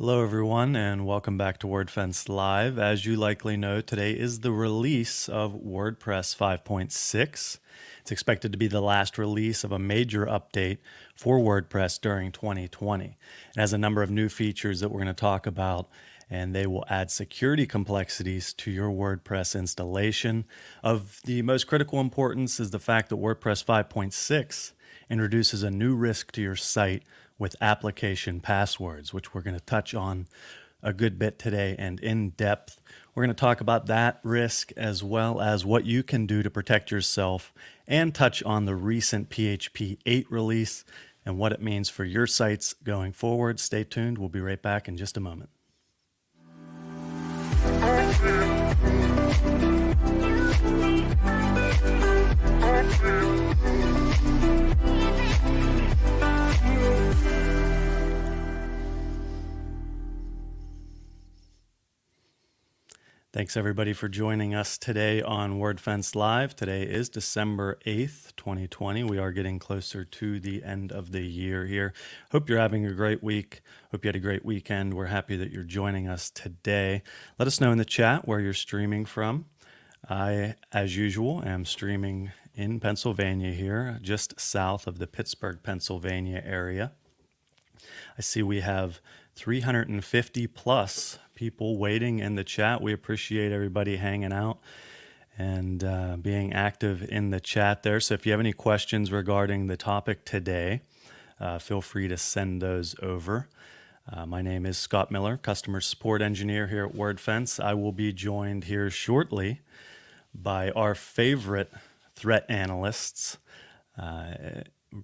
Hello, everyone, and welcome back to Wordfence Live. As you likely know, today is the release of WordPress 5.6. It's expected to be the last release of a major update for WordPress during 2020. It has a number of new features that we're going to talk about, and they will add security complexities to your WordPress installation. Of the most critical importance is the fact that WordPress 5.6 introduces a new risk to your site with application passwords, which we're going to touch on a good bit today and in depth. We're going to talk about that risk as well as what you can do to protect yourself and touch on the recent PHP 8 release and what it means for your sites going forward. Stay tuned. We'll be right back in just a moment. Thanks everybody for joining us today on Wordfence Live. Today is December 8th, 2020. We are getting closer to the end of the year here. Hope you're having a great week. Hope you had a great weekend. We're happy that you're joining us today. Let us know in the chat where you're streaming from. I, as usual, am streaming in Pennsylvania here, just south of the Pittsburgh, Pennsylvania area. I see we have 350 plus people waiting in the chat. We appreciate everybody hanging out and being active in the chat there. So if you have any questions regarding the topic today, feel free to send those over. My name is Scott Miller, Customer Support Engineer here at Wordfence. I will be joined here shortly by our favorite threat analysts,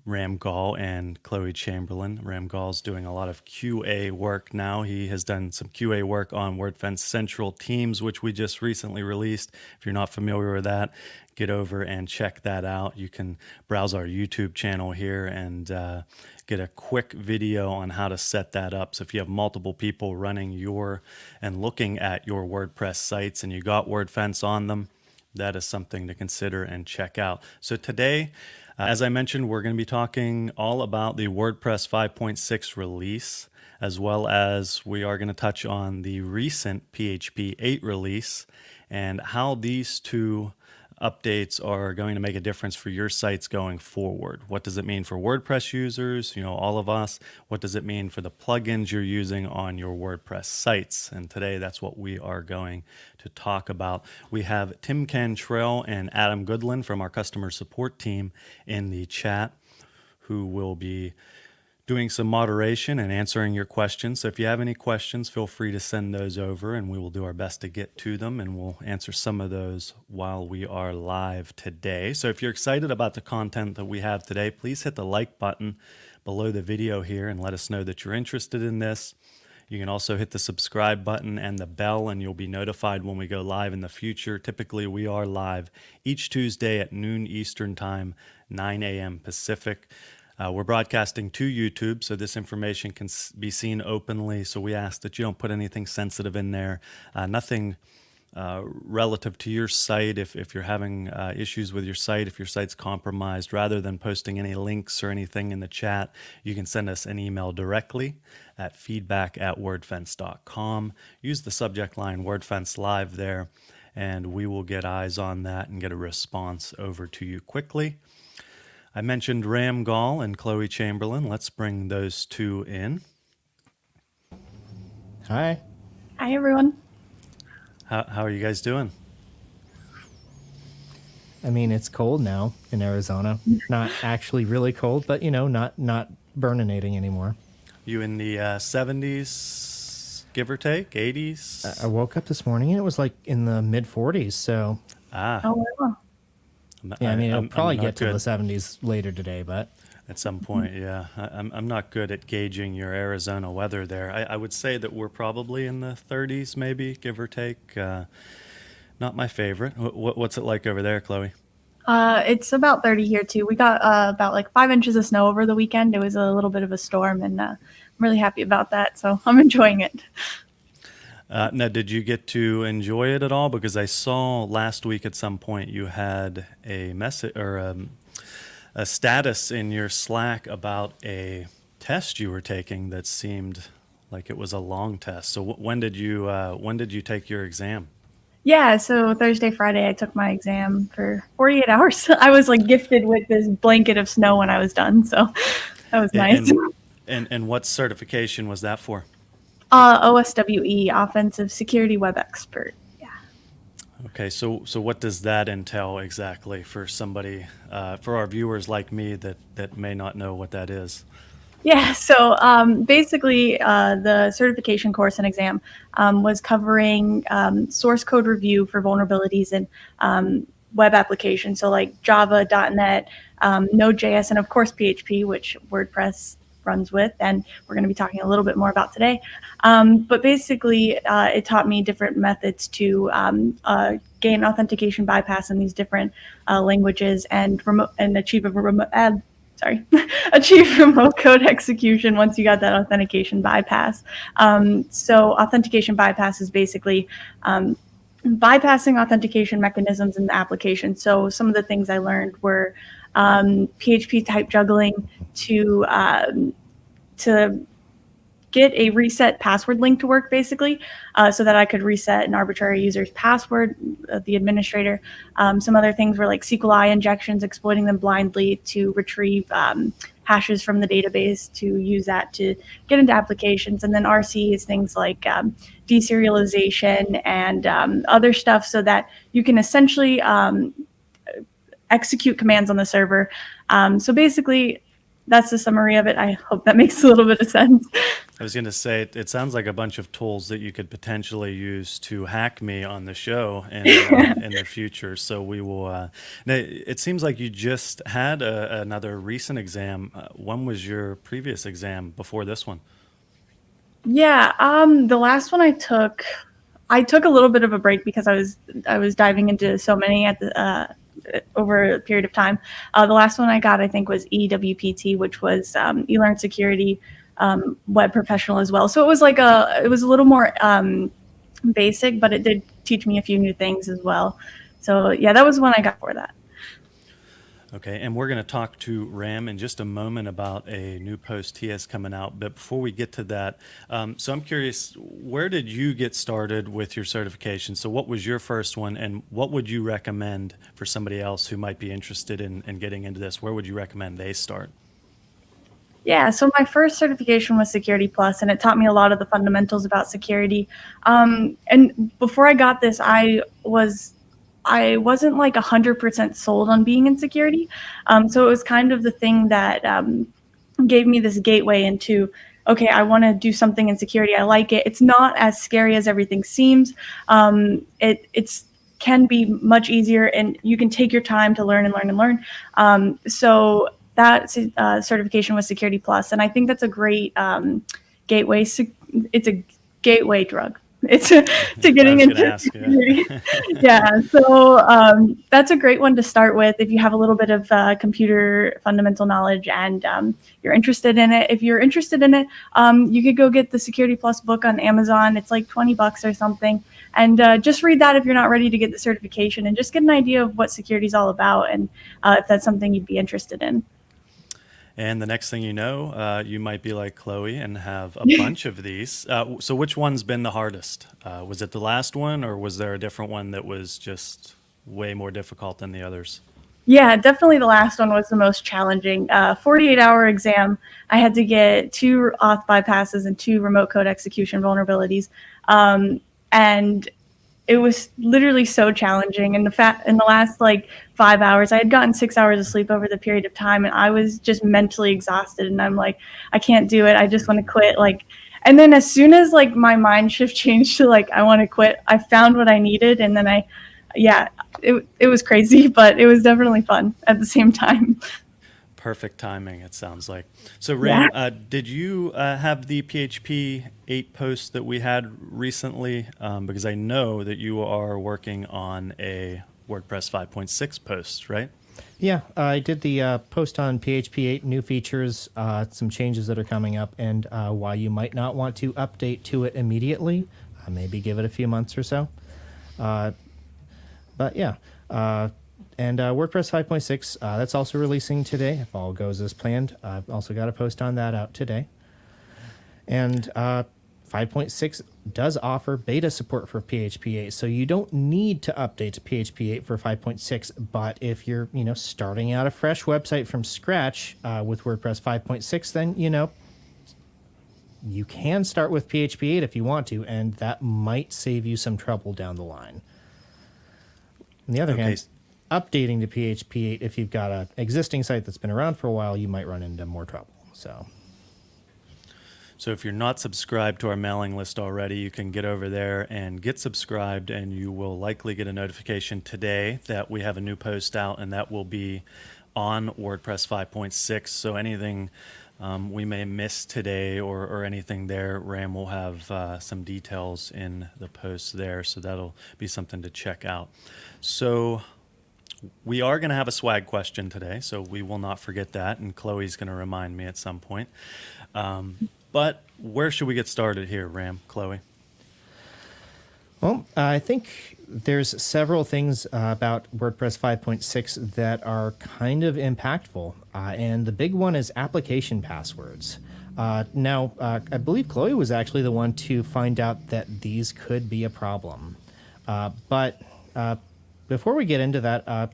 Ram Gall and Chloe Chamberlain. Ram Gall's doing a lot of QA work now. He has done some QA work on Wordfence Central Teams, which we just recently released. If you're not familiar with that, get over and check that out. You can browse our YouTube channel here and get a quick video on how to set that up. So if you have multiple people running your and looking at your WordPress sites and you got Wordfence on them, that is something to consider and check out. So today, as I mentioned, we're going to be talking all about the WordPress 5.6 release, as well as we are going to touch on the recent PHP 8 release and how these two updates are going to make a difference for your sites going forward. What does it mean for WordPress users, all of us? What does it mean for the plugins you're using on your WordPress sites? And today, that's what we are going to talk about. We have Tim Cantrell and Adam Goodland from our customer support team in the chat who will be doing some moderation and answering your questions. So if you have any questions, feel free to send those over and we will do our best to get to them, and we'll answer some of those while we are live today. So if you're excited about the content that we have today, please hit the like button below the video here and let us know that you're interested in this. You can also hit the subscribe button and the bell, and you'll be notified when we go live in the future. Typically, we are live each Tuesday at noon Eastern Time, 9 a.m. Pacific. We're broadcasting to YouTube, so this information can be seen openly. So we ask that you don't put anything sensitive in there, nothing relative to your site. If you're having issues with your site, if your site's compromised, rather than posting any links or anything in the chat, you can send us an email directly at feedback@wordfence.com. Use the subject line Wordfence Live there, and we will get eyes on that and get a response over to you quickly. I mentioned Ram Gall and Chloe Chamberlain. Let's bring those two in. Hi. Hi, everyone. How are you guys doing? I mean, it's cold now in Arizona. Not actually really cold, but not burninating anymore. You in the 70s, give or take, 80s? I woke up this morning and it was like in the mid 40s. So Oh, wow. yeah, I mean, it'll probably get to good. the 70s later today, but At some point, yeah. I'm not good at gauging your Arizona weather there. I would say that we're probably in the 30s, maybe, give or take. Not my favorite. What's it like over there, Chloe? It's about 30 here too. We got about like 5 inches of snow over the weekend. It was a little bit of a storm, and I'm really happy about that. So I'm enjoying it. Now, did you get to enjoy it at all? Because I saw last week at some point you had a message or a status in your Slack about a test you were taking that seemed like it was a long test. So when did you take your exam? Yeah, so Thursday, Friday, I took my exam for 48 hours. I was like gifted with this blanket of snow when I was done, so that was A- nice. And what certification was that for? OSWE, Offensive Security Web Expert. Yeah. Okay, so what does that entail exactly for somebody, for our viewers like me that may not know what that is? Yeah, so basically, the certification course and exam was covering source code review for vulnerabilities in web applications, so like Java, .NET, Node.js, and of course PHP, which WordPress runs with, and we're going to be talking a little bit more about today. But basically, it taught me different methods to gain authentication bypass in these different languages and achieve a remote achieve remote code execution once you got that authentication bypass. So authentication bypass is basically bypassing authentication mechanisms in the application. So some of the things I learned were PHP type juggling to get a reset password link to work, basically, so that I could reset an arbitrary user's password, the administrator. Some other things were like SQLi injections, exploiting them blindly to retrieve hashes from the database to use that to get into applications. And then RC is things like deserialization and other stuff so that you can essentially execute commands on the server. So basically, that's the summary of it. I hope that makes a little bit of sense. I was going to say it sounds like a bunch of tools that you could potentially use to hack me on the show in the future. So we will. Now, it seems like you just had another recent exam. When was your previous exam before this one? Yeah, the last one I took a little bit of a break because I was diving into so many at the over a period of time. The last one I got, I think, was EWPT, which was eLearn Security Web Professional as well. So it was like it was a little more basic, but it did teach me a few new things as well. So yeah, that was one I got for that. Okay, and we're going to talk to Ram in just a moment about a new post he has coming out. But before we get to that, so I'm curious, where did you get started with your certification? So what was your first one, and what would you recommend for somebody else who might be interested in getting into this? Where would you recommend they start? Yeah, so my first certification was Security Plus, and it taught me a lot of the fundamentals about security. And before I got this, I wasn't like 100% sold on being in security. So it was kind of the thing that gave me this gateway into, okay, I want to do something in security. I like it. It's not as scary as everything seems. It's can be much easier, and you can take your time to learn and learn and learn. So that certification was Security Plus, and I think that's a great gateway. It's a gateway drug. It's to getting into security. Yeah, so that's a great one to start with if you have a little bit of computer fundamental knowledge and you're interested in it. If you're interested in it, you could go get the Security Plus book on Amazon. It's like $20 or something. And just read that if you're not ready to get the certification, and just get an idea of what security is all about, and if that's something you'd be interested in. And the next thing you know, you might be like Chloe and have a bunch of these. So which one's been the hardest? Was it the last one, or was there a different one that was just way more difficult than the others? Yeah, definitely the last one was the most challenging. 48-hour exam. I had to get 2 auth bypasses and 2 remote code execution vulnerabilities. And it was literally so challenging. And in the last like 5 hours, I had gotten 6 hours of sleep over the period of time, and I was just mentally exhausted. And I'm like, I can't do it. I just want to quit. And then as soon as like my mind shift changed to like I want to quit, I found what I needed, and then it was crazy, but it was definitely fun at the same time. Perfect timing, it sounds like. So, Ram, did you have the PHP 8 post that we had recently? Because I know that you are working on a WordPress 5.6 post, right? Yeah, I did the post on PHP 8 new features, some changes that are coming up, and why you might not want to update to it immediately. Maybe give it a few months or so. But yeah, and WordPress 5.6, that's also releasing today, if all goes as planned. I've also got a post on that out today. And 5.6 does offer beta support for PHP 8, so you don't need to update to PHP 8 for 5.6. But if you're, starting out a fresh website from scratch with WordPress 5.6, then, you can start with PHP 8 if you want to, and that might save you some trouble down the line. On the other hand, updating to PHP 8, if you've got an existing site that's been around for a while, you might run into more trouble. So if you're not subscribed to our mailing list already, you can get over there and get subscribed, and you will likely get a notification today that we have a new post out, and that will be on WordPress 5.6. So anything we may miss today or anything there, Ram will have some details in the post there, so that'll be something to check out. So we are going to have a swag question today, so we will not forget that, and Chloe's going to remind me at some point. But where should we get started here, Ram, Chloe? Well, I think there's several things about WordPress 5.6 that are kind of impactful, and the big one is application passwords. Now, I believe Chloe was actually the one to find out that these could be a problem. But before we get into that,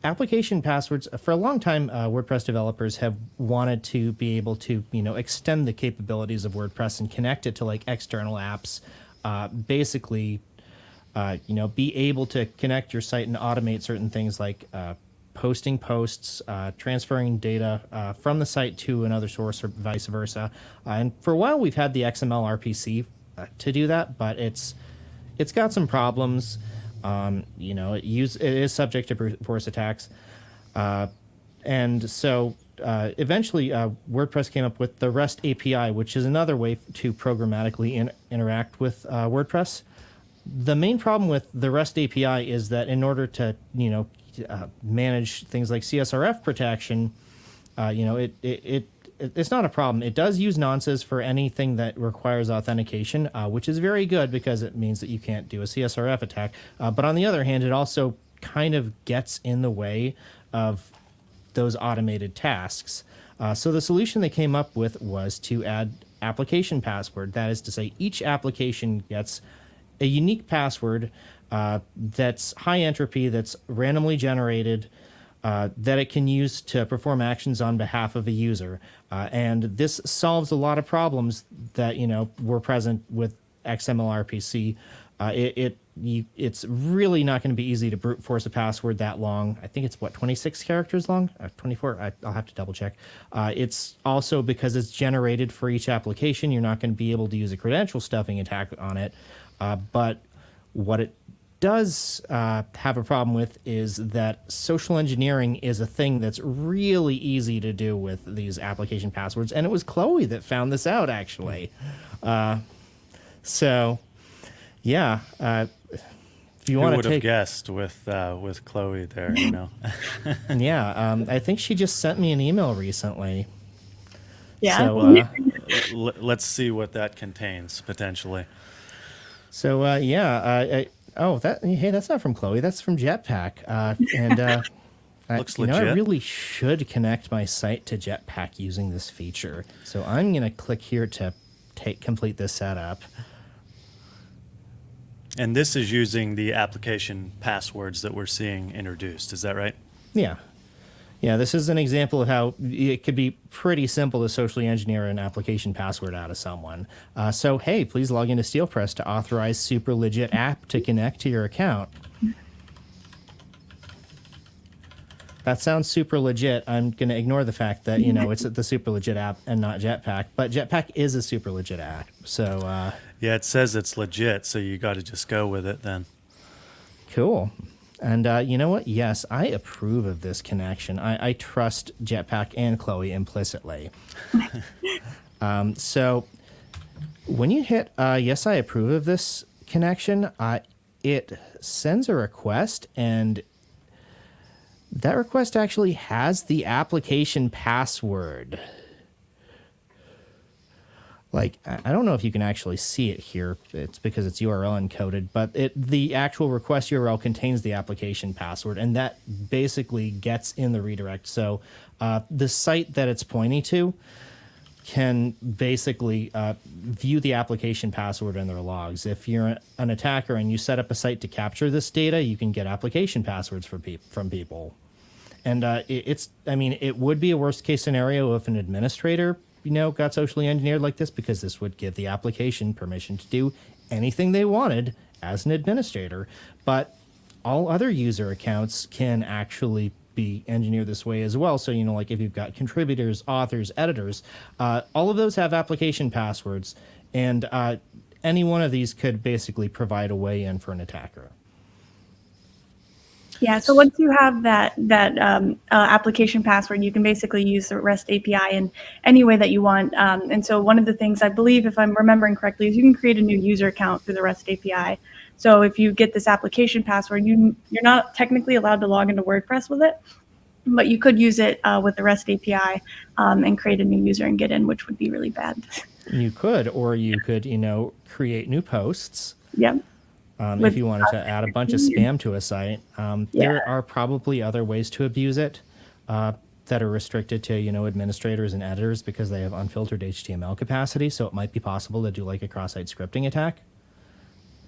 application passwords, for a long time, WordPress developers have wanted to be able to, extend the capabilities of WordPress and connect it to like external apps. Basically, be able to connect your site and automate certain things like posting posts, transferring data from the site to another source or vice versa. And for a while, we've had the XML RPC to do that, but it's got some problems. It is subject to brute force attacks. And so eventually WordPress came up with the REST API, which is another way to programmatically interact with WordPress. The main problem with the REST API is that in order to, manage things like CSRF protection, it's not a problem. It does use nonces for anything that requires authentication, which is very good because it means that you can't do a CSRF attack. But on the other hand, it also kind of gets in the way of those automated tasks. So the solution they came up with was to add application password. That is to say, each application gets a unique password that's high entropy, that's randomly generated, that it can use to perform actions on behalf of a user. And this solves a lot of problems that, were present with XML RPC. It's really not going to be easy to brute force a password that long. I think it's 26 characters long, 24. I'll have to double check. It's also because it's generated for each application. You're not going to be able to use a credential stuffing attack on it. But what it does have a problem with is that social engineering is a thing that's really easy to do with these application passwords, and it was Chloe that found this out, actually. So, yeah, if you want to would have guessed with Chloe there, Yeah, I think she just sent me an email recently. Yeah. So, let's see what that contains potentially. So, that's not from Chloe. That's from Jetpack. Looks legit. I really should connect my site to Jetpack using this feature. So I'm going to click here to complete this setup. And this is using the application passwords that we're seeing introduced. Is that right? Yeah. Yeah, this is an example of how it could be pretty simple to socially engineer an application password out of someone. So, hey, please log into SteelPress to authorize super legit app to connect to your account. That sounds super legit. I'm going to ignore the fact that, it's the super legit app and not Jetpack. But Jetpack is a super legit app. So, yeah, it says it's legit, so you got to just go with it then. Cool. And you know what? Yes, I approve of this connection. I trust Jetpack and Chloe implicitly. So when you hit yes, I approve of this connection, it sends a request, and that request actually has the application password. Like, I don't know if you can actually see it here. It's because it's URL encoded, but the actual request URL contains the application password, and that basically gets in the redirect. So the site that it's pointing to, can basically view the application password in their logs. If you're an attacker and you set up a site to capture this data, you can get application passwords from people. And it would be a worst case scenario if an administrator, got socially engineered like this, because this would give the application permission to do anything they wanted as an administrator. But all other user accounts can actually be engineered this way as well. So, like if you've got contributors, authors, editors, all of those have application passwords, and any one of these could basically provide a way in for an attacker. Yeah, so once you have that application password, you can basically use the REST API in any way that you want. And so one of the things, I believe, if I'm remembering correctly, is you can create a new user account through the REST API. So if you get this application password, you're not technically allowed to log into WordPress with it, but you could use it with the REST API and create a new user and get in, which would be really bad. You could, or you could, create new posts. Yep. If you wanted to add a bunch of spam to a site. There are probably other ways to abuse it that are restricted to, administrators and editors because they have unfiltered HTML capacity. So it might be possible to do like a cross-site scripting attack.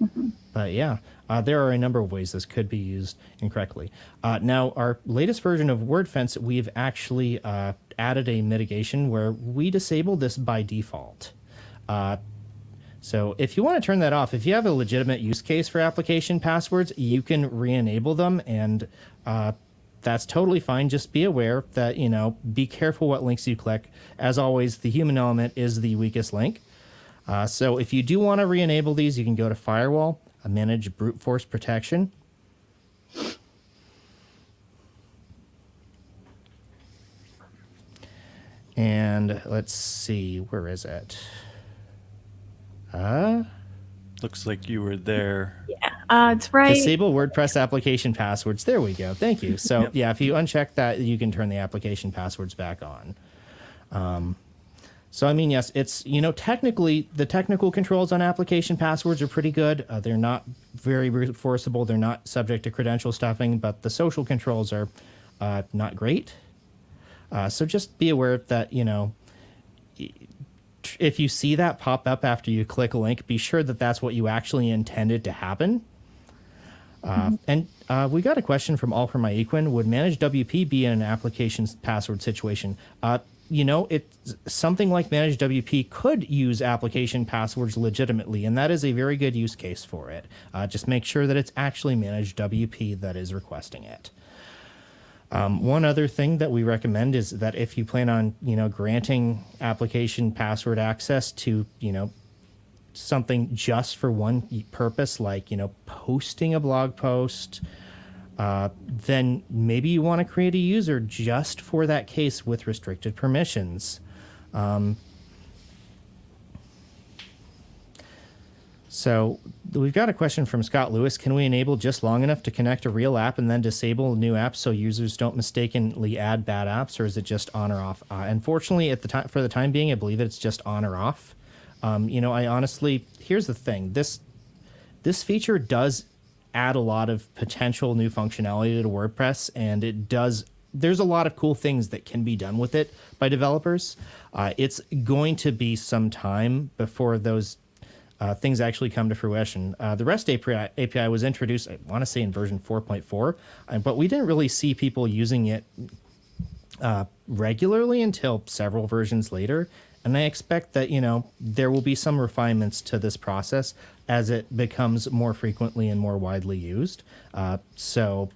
Mm-hmm. But yeah, there are a number of ways this could be used incorrectly. Now, our latest version of Wordfence, we've actually added a mitigation where we disable this by default. So if you want to turn that off, if you have a legitimate use case for application passwords, you can re-enable them, and that's totally fine. Just be aware that, be careful what links you click. As always, the human element is the weakest link. So if you do want to re-enable these, you can go to Firewall, Manage Brute Force Protection. And let's see, where is it? Looks like you were there. Yeah, it's right. Disable WordPress application passwords. There we go. Thank you. So yeah, if you uncheck that, you can turn the application passwords back on. So yes, it's, technically the technical controls on application passwords are pretty good. They're not very enforceable. They're not subject to credential stuffing, but the social controls are not great. So just be aware that, if you see that pop up after you click a link, be sure that that's what you actually intended to happen. And we got a question from All for My Equin. Would ManageWP be in an application password situation? It's something like ManageWP could use application passwords legitimately, and that is a very good use case for it. Just make sure that it's actually ManageWP that is requesting it. One other thing that we recommend is that if you plan on, granting application password access to, something just for one purpose, like, posting a blog post, then maybe you want to create a user just for that case with restricted permissions. So we've got a question from Scott Lewis. Can we enable just long enough to connect a real app and then disable new apps so users don't mistakenly add bad apps, or is it just on or off? Unfortunately, for the time being, I believe it's just on or off. I honestly, here's the thing. This feature does add a lot of potential new functionality to WordPress, and there's a lot of cool things that can be done with it by developers. It's going to be some time before those things actually come to fruition. The REST API was introduced, I want to say, in version 4.4, but we didn't really see people using it regularly until several versions later. And I expect that, there will be some refinements to this process as it becomes more frequently and more widely used. So,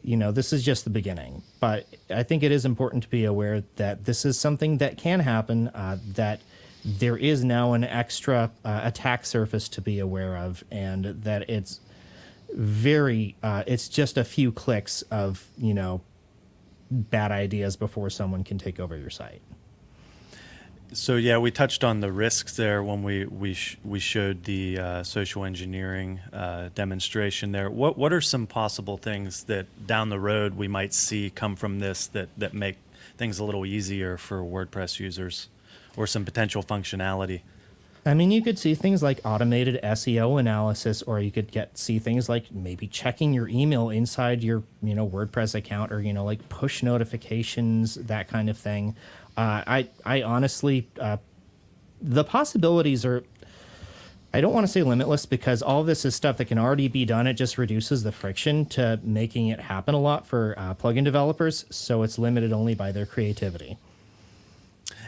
this is just the beginning. But I think it is important to be aware that this is something that can happen, that there is now an extra attack surface to be aware of, and that it's it's just a few clicks of, bad ideas before someone can take over your site. So yeah, we touched on the risks there when we showed the social engineering demonstration there. What are some possible things that down the road we might see come from this that make things a little easier for WordPress users, or some potential functionality? I mean, you could see things like automated SEO analysis, or you could see things like maybe checking your email inside your, WordPress account, or, like push notifications, that kind of thing. I honestly, the possibilities are, I don't want to say limitless, because all of this is stuff that can already be done. It just reduces the friction to making it happen a lot for plugin developers. So it's limited only by their creativity.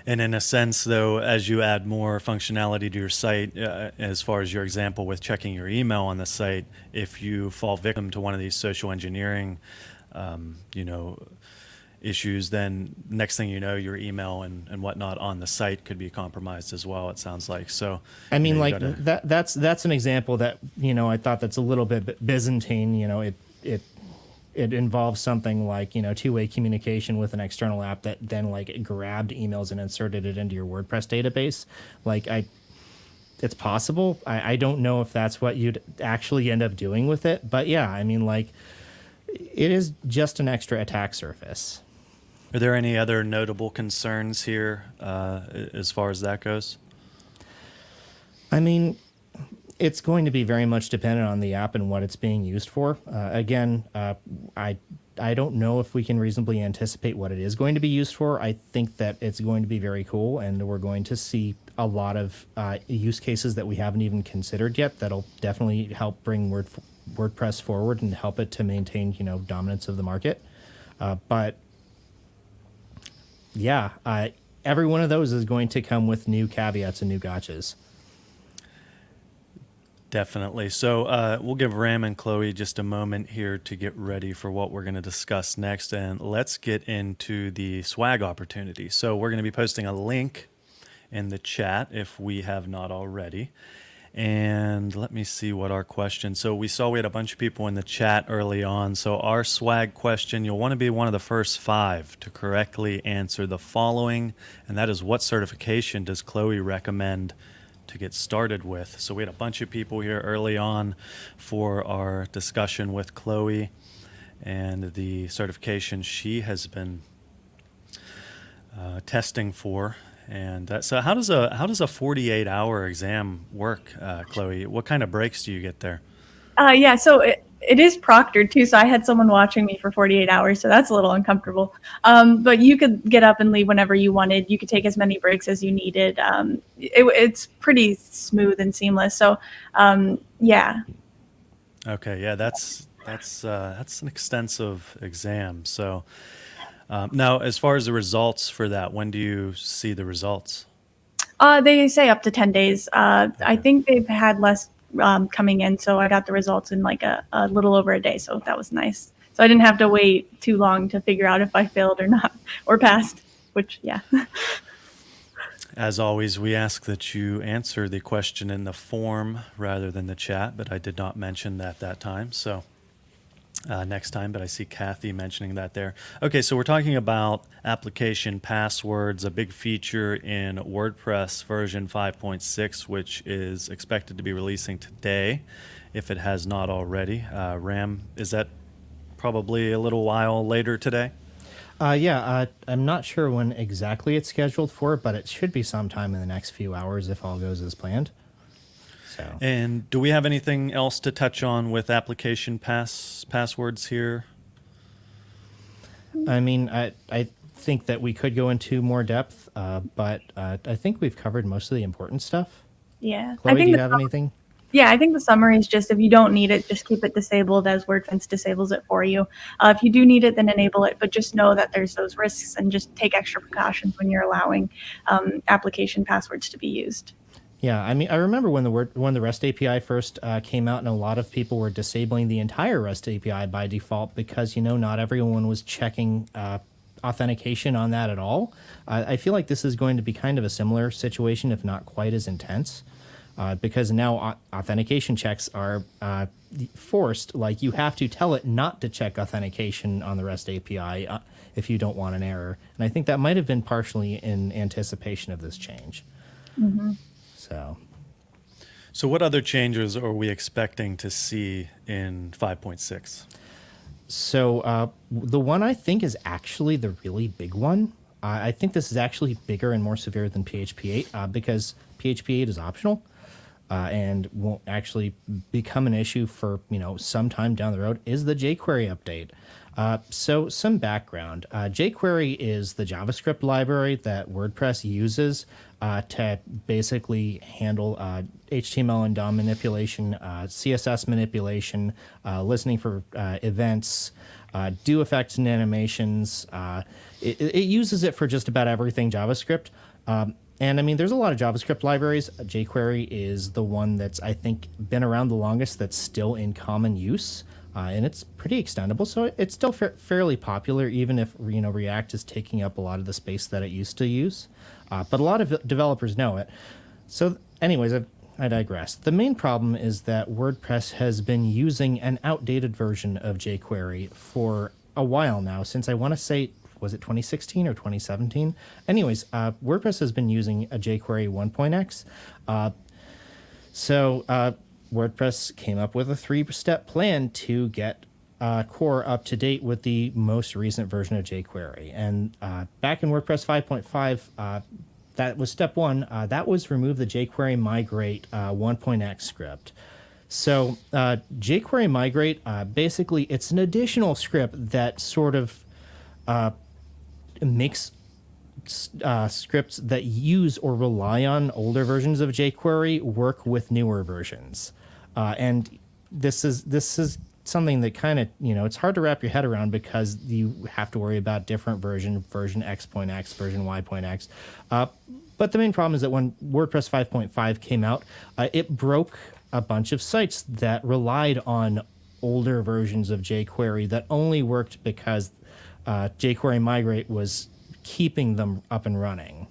And in a sense, though, as you add more functionality to your site, as far as your example with checking your email on the site, if you fall victim to one of these social engineering, issues, then next thing you know, your email and whatnot on the site could be compromised as well, it sounds like. So, I mean, you like gotta, that's an example that, I thought that's a little bit Byzantine. It involves something like, two-way communication with an external app that then like grabbed emails and inserted it into your WordPress database. It's possible. I don't know if that's what you'd actually end up doing with it, but yeah, I mean, like, it is just an extra attack surface. Are there any other notable concerns here as far as that goes? I mean, it's going to be very much dependent on the app and what it's being used for. I don't know if we can reasonably anticipate what it is going to be used for. I think that it's going to be very cool, and we're going to see a lot of use cases that we haven't even considered yet that'll definitely help bring WordPress forward and help it to maintain, dominance of the market. But yeah, every one of those is going to come with new caveats and new gotchas. Definitely. So we'll give Ram and Chloe just a moment here to get ready for what we're going to discuss next. And let's get into the swag opportunity. So we're going to be posting a link in the chat if we have not already. And let me see what our question. So we saw we had a bunch of people in the chat early on. So our swag question, you'll want to be one of the first 5 to correctly answer the following. And that is, what certification does Chloe recommend to get started with? So we had a bunch of people here early on for our discussion with Chloe and the certification she has been testing for. And so how does a 48-hour exam work, Chloe? What kind of breaks do you get there? Yeah, so it is proctored too. So I had someone watching me for 48 hours, so that's a little uncomfortable. But you could get up and leave whenever you wanted. You could take as many breaks as you needed. It's pretty smooth and seamless. So yeah. Okay, yeah, that's an extensive exam. So now, as far as the results for that, when do you see the results? They say up to 10 days. I think they've had less coming in, so I got the results in like a little over a day, so that was nice. So I didn't have to wait too long to figure out if I failed or not, or passed, which, yeah. As always, we ask that you answer the question in the form rather than the chat, but I did not mention that time, so next time, but I see Kathy mentioning that there. Okay, so we're talking about application passwords, a big feature in WordPress version 5.6, which is expected to be releasing today, if it has not already. Ram, is that probably a little while later today? I'm not sure when exactly it's scheduled for, but it should be sometime in the next few hours if all goes as planned. So. And do we have anything else to touch on with application passwords here? I mean, I think that we could go into more depth, but I think we've covered most of the important stuff. Yeah. Chloe, do you have anything? Yeah, I think the summary is just, if you don't need it, just keep it disabled as Wordfence disables it for you. If you do need it, then enable it, but just know that there's those risks and just take extra precautions when you're allowing application passwords to be used. Yeah, I mean, I remember when the REST API first came out, and a lot of people were disabling the entire REST API by default because, not everyone was checking authentication on that at all. I feel like this is going to be kind of a similar situation, if not quite as intense, because now authentication checks are forced. Like, you have to tell it not to check authentication on the REST API if you don't want an error. And I think that might have been partially in anticipation of this change. Mm-hmm. So what other changes are we expecting to see in 5.6? So the one I think is actually the really big one I think this is actually bigger and more severe than PHP 8 because PHP 8 is optional and won't actually become an issue for, sometime down the road, is the jQuery update. So some background. jQuery is the JavaScript library that WordPress uses to basically handle HTML and DOM manipulation, CSS manipulation, listening for events, do effects and animations. It uses it for just about everything JavaScript. And I mean, there's a lot of JavaScript libraries. jQuery is the one that's, I think, been around the longest that's still in common use. And it's pretty extendable, so it's still fairly popular, even if React is taking up a lot of the space that it used to use. But a lot of developers know it. So, anyways, I digress. The main problem is that WordPress has been using an outdated version of jQuery for a while now, since I want to say, was it 2016 or 2017? Anyways, WordPress has been using a jQuery 1.x. WordPress came up with a 3-step plan to get core up to date with the most recent version of jQuery. And back in WordPress 5.5, that was step 1. That was remove the jQuery migrate 1.x script. So jQuery migrate, basically, it's an additional script that sort of makes scripts that use or rely on older versions of jQuery work with newer versions. And this is something that kind of, it's hard to wrap your head around because you have to worry about different version X.X, version Y.X. But the main problem is that when WordPress 5.5 came out, it broke a bunch of sites that relied on older versions of jQuery that only worked because jQuery migrate was keeping them up and running.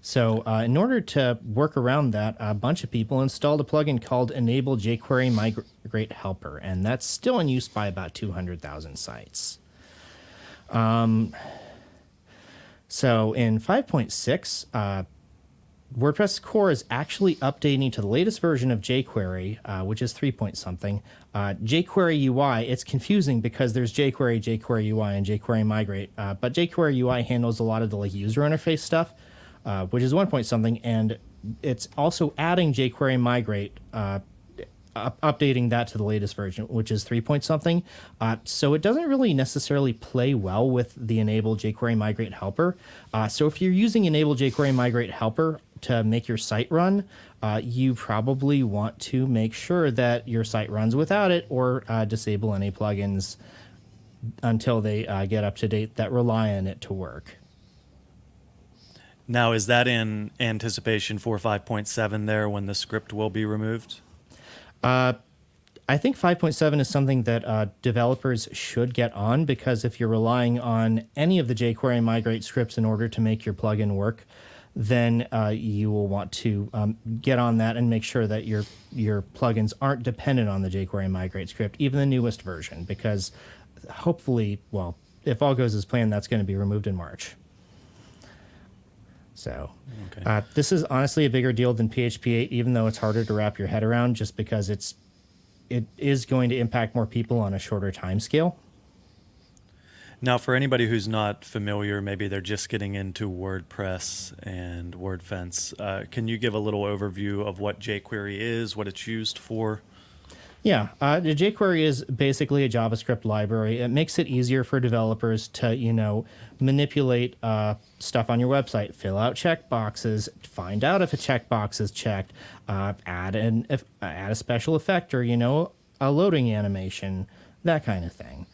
So in order to work around that, a bunch of people installed a plugin called Enable jQuery Migrate Helper, and that's still in use by about 200,000 sites. So in 5.6, WordPress core is actually updating to the latest version of jQuery, which is 3-point-something. jQuery UI, it's confusing because there's jQuery, jQuery UI, and jQuery Migrate. But jQuary UI handles a lot of the user interface stuff, which is 1-point-something, and it's also adding jQuery Migrate, updating that to the latest version, which is 3-point-something. So it doesn't really necessarily play well with the Enable jQuery Migrate Helper. So if you're using Enable jQuery Migrate Helper to make your site run, you probably want to make sure that your site runs without it, or disable any plugins until they get up to date that rely on it to work. Now, is that in anticipation for 5.7 there when the script will be removed? I think 5.7 is something that developers should get on, because if you're relying on any of the jQuery migrate scripts in order to make your plugin work, then you will want to get on that and make sure that your plugins aren't dependent on the jQuery migrate script, even the newest version, because hopefully, well, if all goes as planned, that's going to be removed in March. So okay. This is honestly a bigger deal than PHP 8, even though it's harder to wrap your head around, just because it is going to impact more people on a shorter time scale. Now, for anybody who's not familiar, maybe they're just getting into WordPress and Wordfence, can you give a little overview of what jQuery is, what it's used for? Yeah, the jQuery is basically a JavaScript library. It makes it easier for developers to, manipulate stuff on your website, fill out checkboxes, find out if a checkbox is checked, add a special effect, or a loading animation, that kind of thing.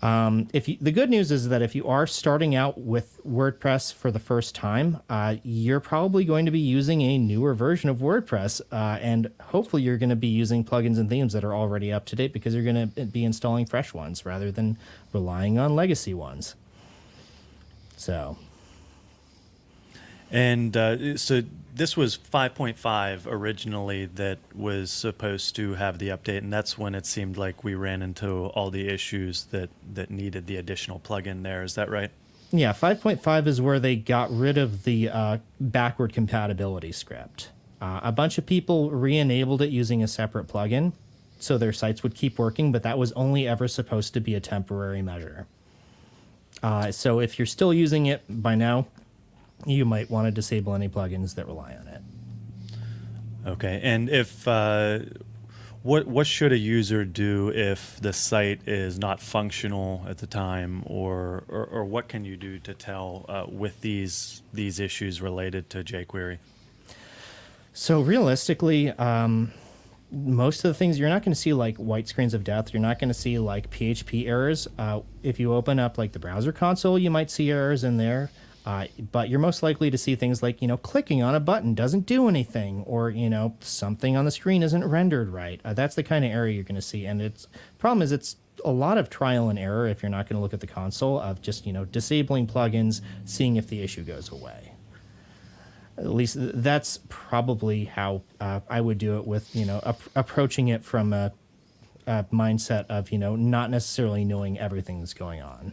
The good news is that if you are starting out with WordPress for the first time, you're probably going to be using a newer version of WordPress, and hopefully you're going to be using plugins and themes that are already up to date, because you're going to be installing fresh ones rather than relying on legacy ones. So. And so this was 5.5 originally that was supposed to have the update, and that's when it seemed like we ran into all the issues that needed the additional plugin there. Is that right? Yeah, 5.5 is where they got rid of the backward compatibility script. A bunch of people re-enabled it using a separate plugin, so their sites would keep working, but that was only ever supposed to be a temporary measure. So if you're still using it by now, you might want to disable any plugins that rely on it. Okay, and if what should a user do if the site is not functional at the time, or what can you do to tell with these issues related to jQuery? So realistically, most of the things you're not going to see like white screens of death. You're not going to see like PHP errors. If you open up like the browser console, you might see errors in there. But you're most likely to see things like, clicking on a button doesn't do anything, or, something on the screen isn't rendered right. That's the kind of error you're going to see. And problem is it's a lot of trial and error if you're not going to look at the console of just, disabling plugins, seeing if the issue goes away. At least that's probably how I would do it with, approaching it from a mindset of, not necessarily knowing everything that's going on.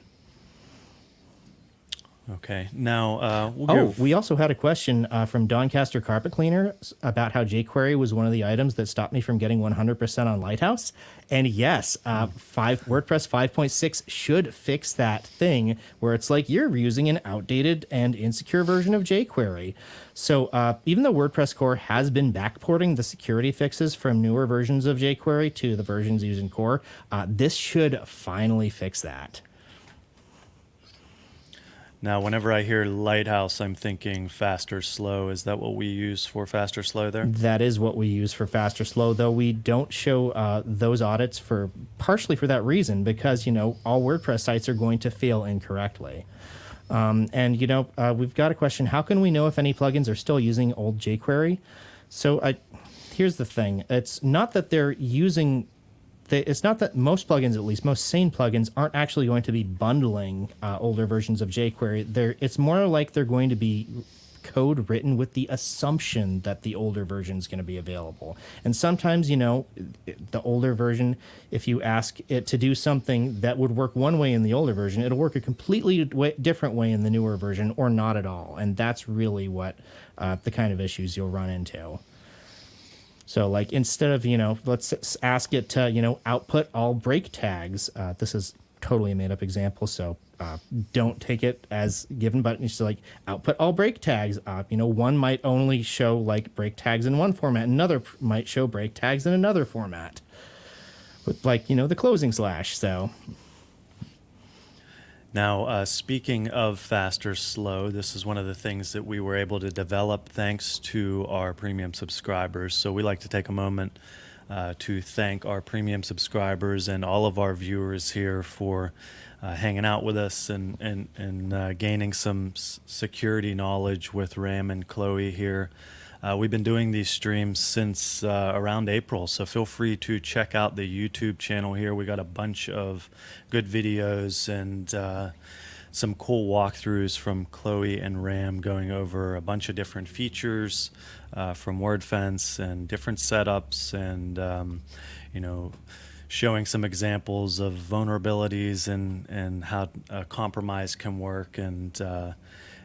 Okay, now we also had a question from Doncaster Carpet Cleaner about how jQuery was one of the items that stopped me from getting 100% on Lighthouse. And yes, WordPress 5.6 should fix that thing where it's like you're using an outdated and insecure version of jQuery. So even though WordPress core has been backporting the security fixes from newer versions of jQuery to the versions using core, this should finally fix that. Now, whenever I hear Lighthouse, I'm thinking fast or slow. Is that what we use for fast or slow there? That is what we use for fast or slow, though we don't show those audits for partially for that reason, because, all WordPress sites are going to fail incorrectly. And, we've got a question. How can we know if any plugins are still using old jQuery? So here's the thing. It's not that they're using... It's not that most plugins, at least most sane plugins, aren't actually going to be bundling older versions of jQuery. It's more like they're going to be code written with the assumption that the older version is going to be available. And sometimes, the older version, if you ask it to do something that would work one way in the older version, it'll work a completely different way in the newer version, or not at all. And that's really what the kind of issues you'll run into. So like instead of, let's ask it to, output all break tags. This is totally a made up example, so don't take it as given, but it's like output all break tags. One might only show like break tags in one format. Another might show break tags in another format with like, the closing slash. So. Now, speaking of fast or slow, this is one of the things that we were able to develop thanks to our premium subscribers. So we like to take a moment to thank our premium subscribers and all of our viewers here for hanging out with us and gaining some security knowledge with Ram and Chloe here. We've been doing these streams since around April, so feel free to check out the YouTube channel here. We got a bunch of good videos and some cool walkthroughs from Chloe and Ram going over a bunch of different features from Wordfence and different setups, and showing some examples of vulnerabilities and how a compromise can work, and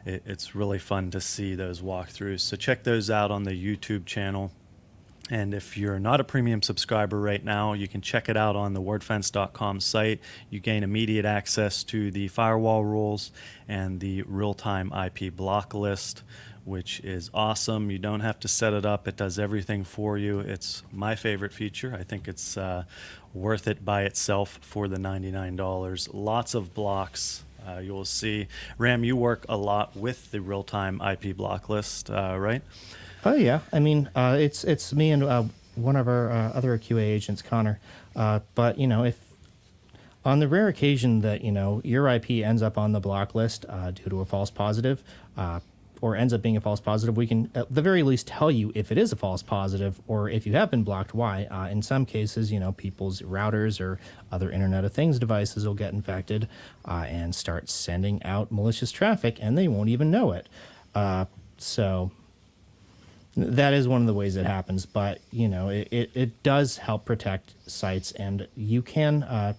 it's really fun to see those walkthroughs. So check those out on the YouTube channel. And if you're not a premium subscriber right now, you can check it out on the wordfence.com site. You gain immediate access to the firewall rules and the real-time IP block list, which is awesome. You don't have to set it up. It does everything for you. It's my favorite feature. I think it's worth it by itself for the $99. Lots of blocks. You'll see, Ram, you work a lot with the real-time IP block list, right? Oh yeah, I mean it's me and one of our other QA agents, Connor. But if on the rare occasion that your IP ends up on the block list due to a false positive, or ends up being a false positive, we can at the very least tell you if it is a false positive, or if you have been blocked, why. In some cases, people's routers or other Internet of Things devices will get infected and start sending out malicious traffic, and they won't even know it. So that is one of the ways it happens, but it does help protect sites, and you can,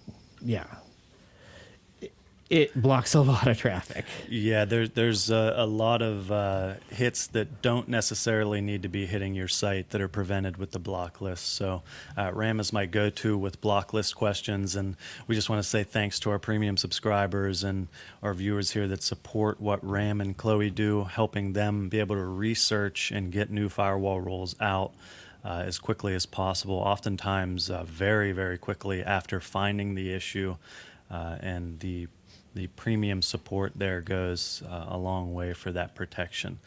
It blocks a lot of traffic. Yeah, there's a lot of hits that don't necessarily need to be hitting your site that are prevented with the block list. So RAM is my go-to with block list questions, and we just want to say thanks to our premium subscribers and our viewers here that support what RAM and Chloe do, helping them be able to research and get new firewall rules out as quickly as possible, oftentimes very, very quickly after finding the issue, and the premium support there goes a long way for that protection.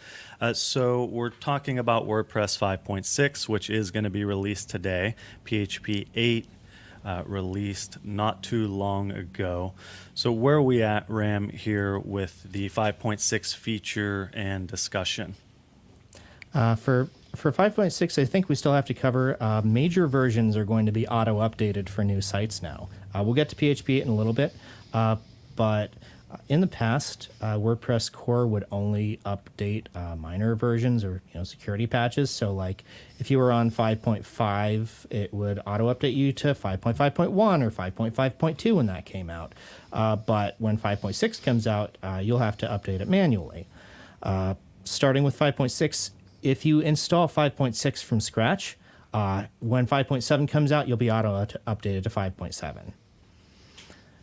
So we're talking about WordPress 5.6, which is going to be released today. PHP 8 released not too long ago. So where are we at, Ram, here with the 5.6 feature and discussion? For 5.6, I think we still have to cover major versions are going to be auto-updated for new sites now. We'll get to PHP 8 in a little bit, but in the past, WordPress core would only update minor versions or security patches. So like if you were on 5.5, it would auto-update you to 5.5.1 or 5.5.2 when that came out. But when 5.6 comes out, you'll have to update it manually. Starting with 5.6, if you install 5.6 from scratch, when 5.7 comes out, you'll be auto-updated to 5.7.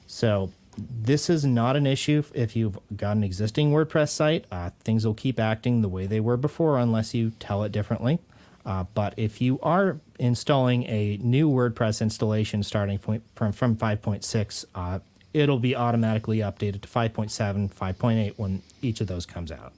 So this is not an issue if you've got an existing WordPress site. Things will keep acting the way they were before unless you tell it differently. But if you are installing a new WordPress installation starting from 5.6, it'll be automatically updated to 5.7, 5.8 when each of those comes out.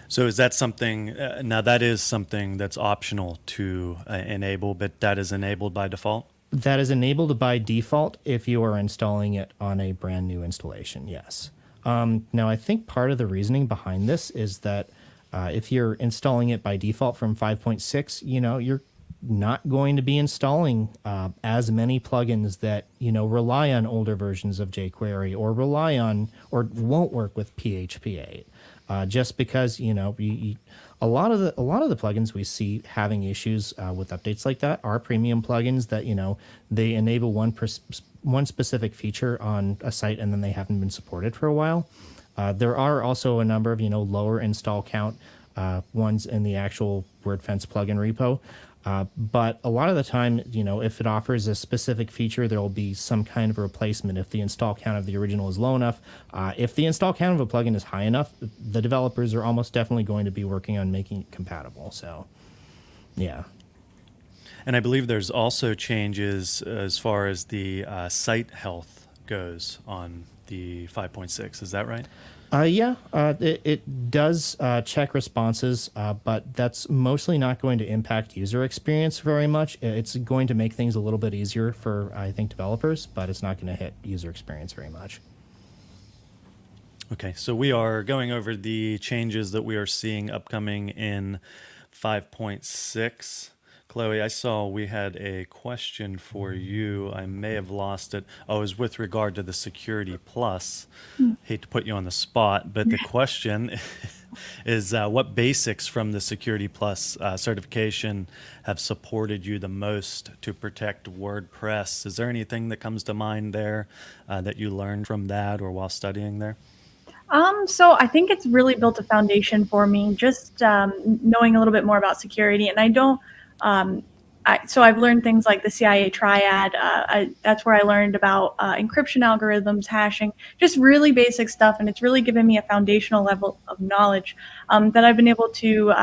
So is that something, now that is something that's optional to enable, but that is enabled by default? That is enabled by default if you are installing it on a brand new installation, yes. Now, I think part of the reasoning behind this is that if you're installing it by default from 5.6, you're not going to be installing as many plugins that, rely on older versions of jQuery or rely on or won't work with PHP 8. Just because a lot of the plugins we see having issues with updates like that are premium plugins that they enable one specific feature on a site and then they haven't been supported for a while. There are also a number of lower install count ones in the actual Wordfence plugin repo. But a lot of the time, if it offers a specific feature, there will be some kind of replacement if the install count of the original is low enough. If the install count of a plugin is high enough, the developers are almost definitely going to be working on making it compatible. So, yeah. And I believe there's also changes as far as the site health goes on the 5.6. Is that right? It does check responses, but that's mostly not going to impact user experience very much. It's going to make things a little bit easier for, I think, developers, but it's not going to hit user experience very much. Okay, so we are going over the changes that we are seeing upcoming in 5.6. Chloe, I saw we had a question for you. I may have lost it. Oh, it was with regard to the Security Plus. Hate to put you on the spot, but the question is what basics from the Security Plus certification have supported you the most to protect WordPress? Is there anything that comes to mind there that you learned from that or while studying there? So I think it's really built a foundation for me, just knowing a little bit more about security. And I don't, so I've learned things like the CIA triad. That's where I learned about encryption algorithms, hashing, just really basic stuff. And it's really given me a foundational level of knowledge that I've been able to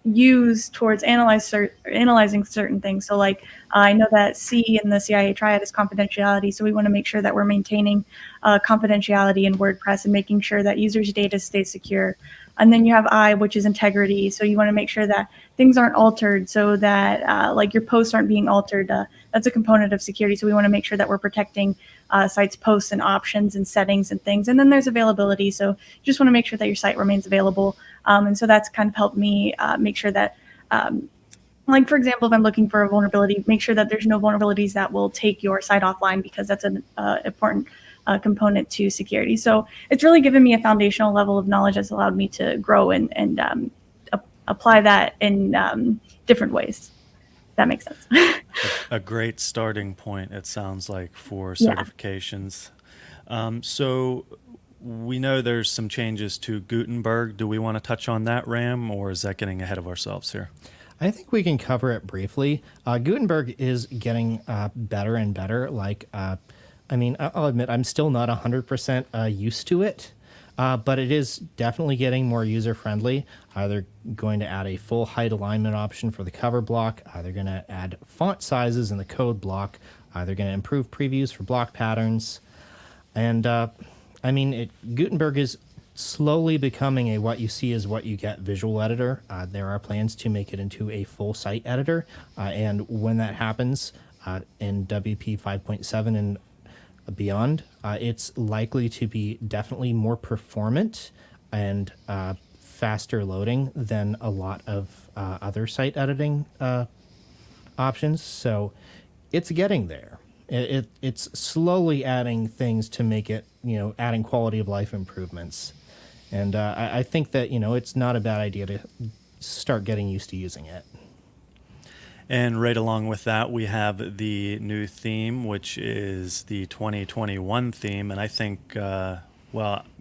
use towards analyzing certain things. So like I know that C in the CIA triad is confidentiality. So we want to make sure that we're maintaining confidentiality in WordPress and making sure that users' data stays secure. And then you have I, which is integrity. So you want to make sure that things aren't altered so that like your posts aren't being altered. That's a component of security. So we want to make sure that we're protecting sites' posts and options and settings and things. And then there's availability. So you just want to make sure that your site remains available. And so that's kind of helped me make sure that, like, for example, if I'm looking for a vulnerability, make sure that there's no vulnerabilities that will take your site offline, because that's an important component to security. So it's really given me a foundational level of knowledge that's allowed me to grow and apply that in different ways. that makes sense. A great starting point, it sounds like, for Yeah. certifications. So we know there's some changes to Gutenberg. Do we want to touch on that, Ram, or is that getting ahead of ourselves here? I think we can cover it briefly. Gutenberg is getting better and better. I'll admit I'm still not 100% used to it, but it is definitely getting more user-friendly. They're going to add a full height alignment option for the cover block. They're going to add font sizes in the code block. They're going to improve previews for block patterns. And, Gutenberg is slowly becoming a what you see is what you get visual editor. There are plans to make it into a full site editor. And when that happens in WP 5.7 and beyond, it's likely to be definitely more performant and faster loading than a lot of other site editing options. So it's getting there. It's slowly adding things to make it, adding quality of life improvements. And I think that, it's not a bad idea to start getting used to using it. And right along with that, we have the new theme, which is the 2021 theme. And I think,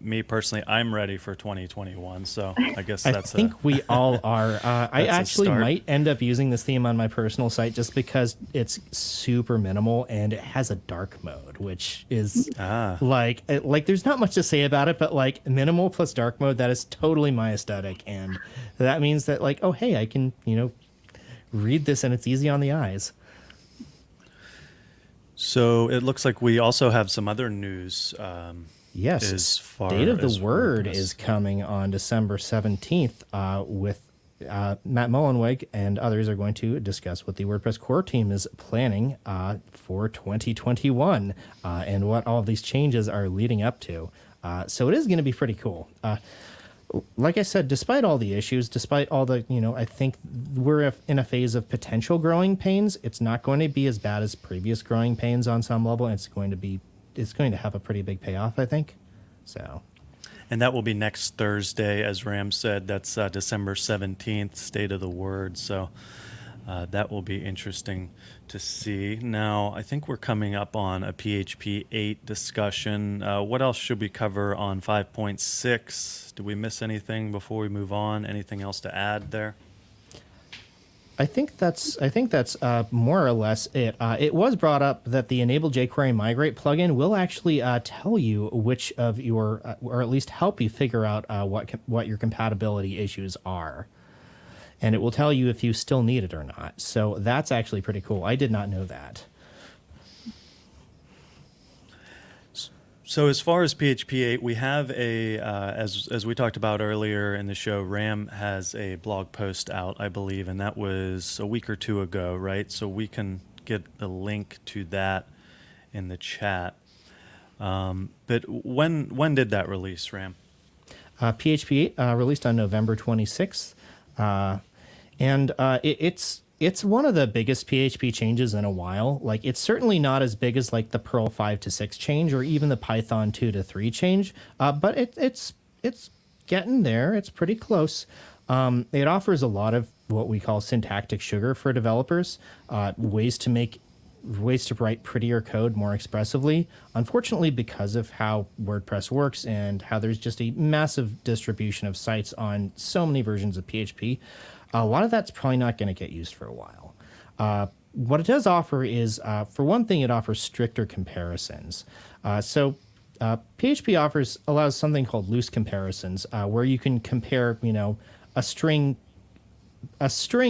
me personally, I'm ready for 2021. So I guess that's I think we all are. I actually might end up using this theme on my personal site just because it's super minimal and it has a dark mode, which is there's not much to say about it, but like minimal plus dark mode, that is totally my aesthetic. And that means that I can, read this and it's easy on the eyes. So it looks like we also have some other news. Yes, State of the Word is coming on December 17th with Matt Mullenweg and others are going to discuss what the WordPress core team is planning for 2021 and what all of these changes are leading up to. So it is going to be pretty cool. Like I said, despite all the issues, despite all the, I think we're in a phase of potential growing pains. It's not going to be as bad as previous growing pains on some level. And it's going to have a pretty big payoff, I think. So. And that will be next Thursday, as Ram said. That's December 17th, State of the Word. So that will be interesting to see. Now, I think we're coming up on a PHP 8 discussion. What else should we cover on 5.6? Did we miss anything before we move on? Anything else to add there? I think that's more or less it. It was brought up that the Enable jQuery Migrate plugin will actually tell you which of your, or at least help you figure out what your compatibility issues are, and it will tell you if you still need it or not. So that's actually pretty cool. I did not know that. So as far as PHP 8, we have as we talked about earlier in the show, Ram has a blog post out, I believe, and that was a week or two ago, right? So we can get the link to that in the chat. But when did that release, Ram? PHP 8 released on November 26th, and it's one of the biggest PHP changes in a while. Like, it's certainly not as big as like the Perl 5 to 6 change or even the Python 2 to 3 change, but it's getting there. It's pretty close. It offers a lot of what we call syntactic sugar for developers, ways to write prettier code more expressively. Unfortunately, because of how WordPress works and how there's just a massive distribution of sites on so many versions of PHP, a lot of that's probably not going to get used for a while. What it does offer is, for one thing, it offers stricter comparisons. PHP allows something called loose comparisons, where you can compare, a string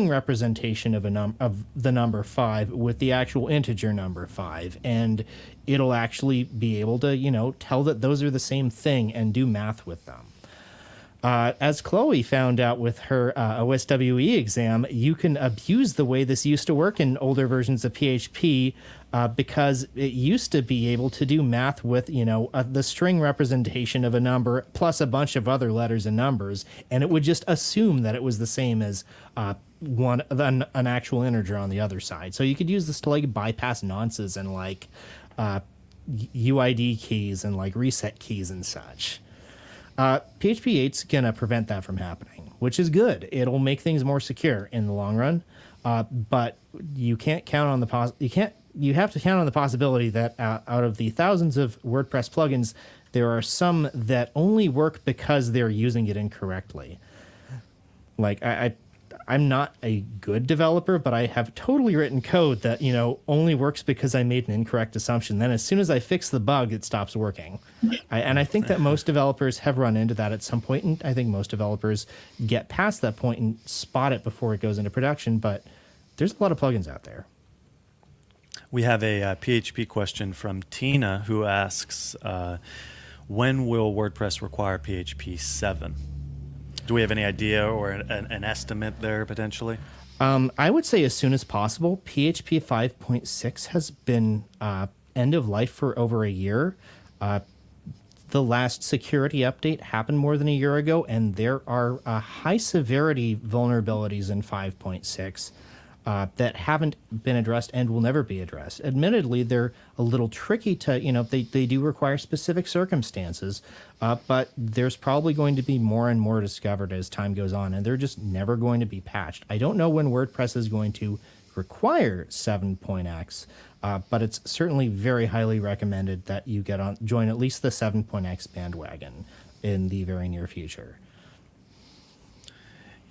representation of the number 5 with the actual integer number 5, and it'll actually be able to, tell that those are the same thing and do math with them. As Chloe found out with her OSWE exam, you can abuse the way this used to work in older versions of PHP because it used to be able to do math with, the string representation of a number plus a bunch of other letters and numbers, and it would just assume that it was the same as an actual integer on the other side. So you could use this to bypass nonces and UID keys and reset keys and such. PHP 8's going to prevent that from happening, which is good. It'll make things more secure in the long run. but you can't count on you have to count on the possibility that out of the thousands of WordPress plugins, there are some that only work because they're using it incorrectly. Like I'm not a good developer, but I have totally written code that, only works because I made an incorrect assumption. Then as soon as I fix the bug, it stops working. And I think that most developers have run into that at some point, and I think most developers get past that point and spot it before it goes into production, but there's a lot of plugins out there. We have a PHP question from Tina who asks, when will WordPress require PHP 7? Do we have any idea or an estimate there potentially? I would say as soon as possible. PHP 5.6 has been end of life for over a year. The last security update happened more than a year ago, and there are high severity vulnerabilities in 5.6 that haven't been addressed and will never be addressed. Admittedly, they're a little tricky to, they do require specific circumstances, but there's probably going to be more and more discovered as time goes on, and they're just never going to be patched. I don't know when WordPress is going to require 7.x, but it's certainly very highly recommended that you join at least the 7.x bandwagon in the very near future.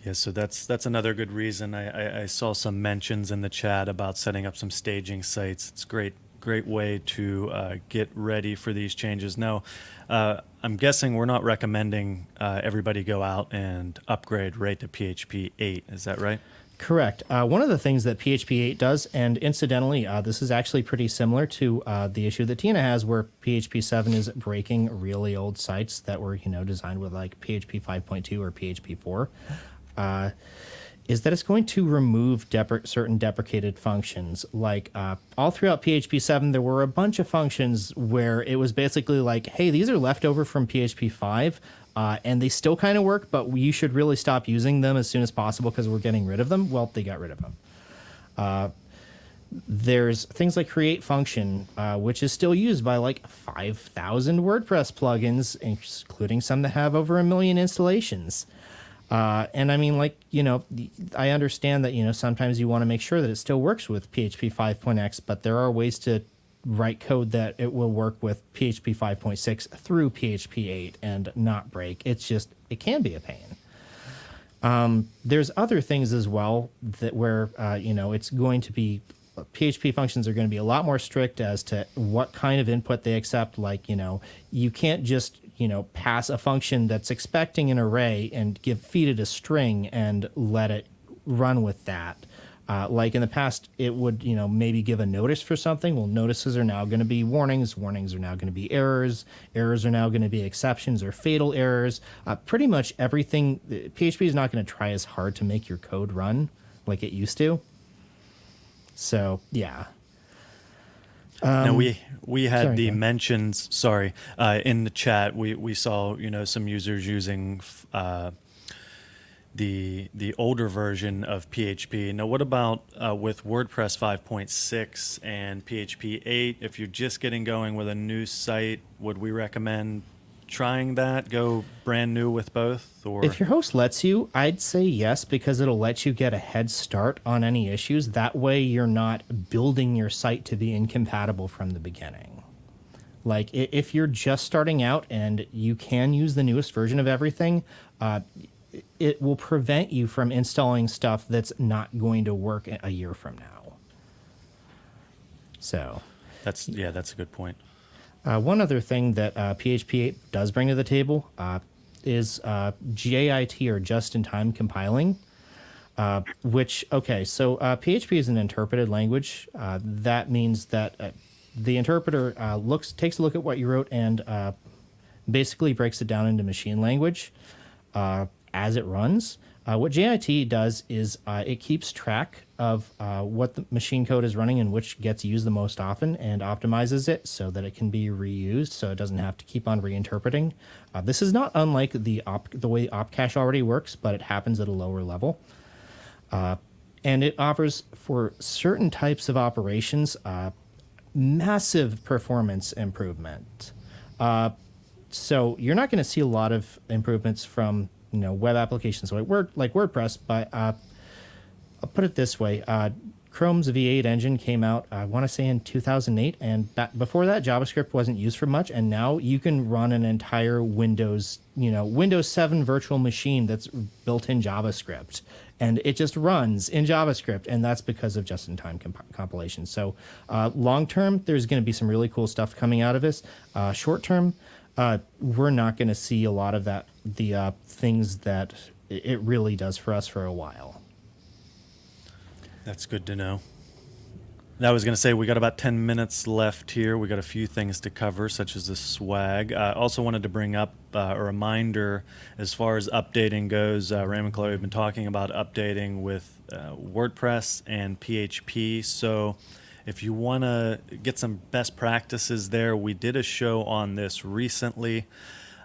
Yeah, so that's another good reason. I saw some mentions in the chat about setting up some staging sites. It's a great way to get ready for these changes. Now, I'm guessing we're not recommending everybody go out and upgrade right to PHP 8. Is that right? Correct. One of the things that PHP 8 does, and incidentally, this is actually pretty similar to the issue that Tina has, where PHP 7 is breaking really old sites that were, designed with like PHP 5.2 or PHP 4. Is that it's going to remove certain deprecated functions. Like all throughout PHP 7, there were a bunch of functions where it was basically like, hey, these are left over from PHP 5, and they still kind of work, but you should really stop using them as soon as possible because we're getting rid of them. Well, they got rid of them. There's things like create function, which is still used by like 5,000 WordPress plugins, including some that have over 1 million installations. And I mean, I understand that, sometimes you want to make sure that it still works with PHP 5.x, but there are ways to write code that it will work with PHP 5.6 through PHP 8 and not break. It can be a pain. There's other things as well where it's going to be, PHP functions are going to be a lot more strict as to what kind of input they accept. Like, you can't just pass a function that's expecting an array and feed it a string and let it run with that. Like in the past, it would, maybe give a notice for something. Well, notices are now going to be warnings. Warnings are now going to be errors. Errors are now going to be exceptions or fatal errors. Pretty much everything. PHP is not going to try as hard to make your code run like it used to. So, yeah. Now we had sorry, the John. mentions. In the chat we saw some users using the older version of PHP. Now what about with WordPress 5.6 and PHP 8? If you're just getting going with a new site, would we recommend trying that? Go brand new with both? Or If your host lets you, I'd say yes, because it'll let you get a head start on any issues. That way you're not building your site to be incompatible from the beginning. Like if you're just starting out and you can use the newest version of everything, it will prevent you from installing stuff that's not going to work a year from now. So that's a good point. One other thing that PHP 8 does bring to the table is JIT, or just-in-time compiling, which, PHP is an interpreted language. That means that the interpreter takes a look at what you wrote and basically breaks it down into machine language as it runs. What JIT does is it keeps track of what the machine code is running and which gets used the most often, and optimizes it so that it can be reused, so it doesn't have to keep on reinterpreting. This is not unlike the way opcache already works, but it happens at a lower level. And it offers, for certain types of operations, massive performance improvement. So you're not going to see a lot of improvements from web applications like WordPress, but I'll put it this way. Chrome's V8 engine came out, I want to say in 2008, and before that, JavaScript wasn't used for much, and now you can run an entire Windows 7 virtual machine that's built in JavaScript, and it just runs in JavaScript, and that's because of just-in-time compilation. So long term, there's going to be some really cool stuff coming out of this. Short term, we're not going to see a lot of the things that it really does for us for a while. That's good to know. I was going to say we got about 10 minutes left here. We got a few things to cover, such as the swag. I also wanted to bring up a reminder as far as updating goes. Ram and Chloe have been talking about updating with WordPress and PHP. So if you want to get some best practices there, we did a show on this recently.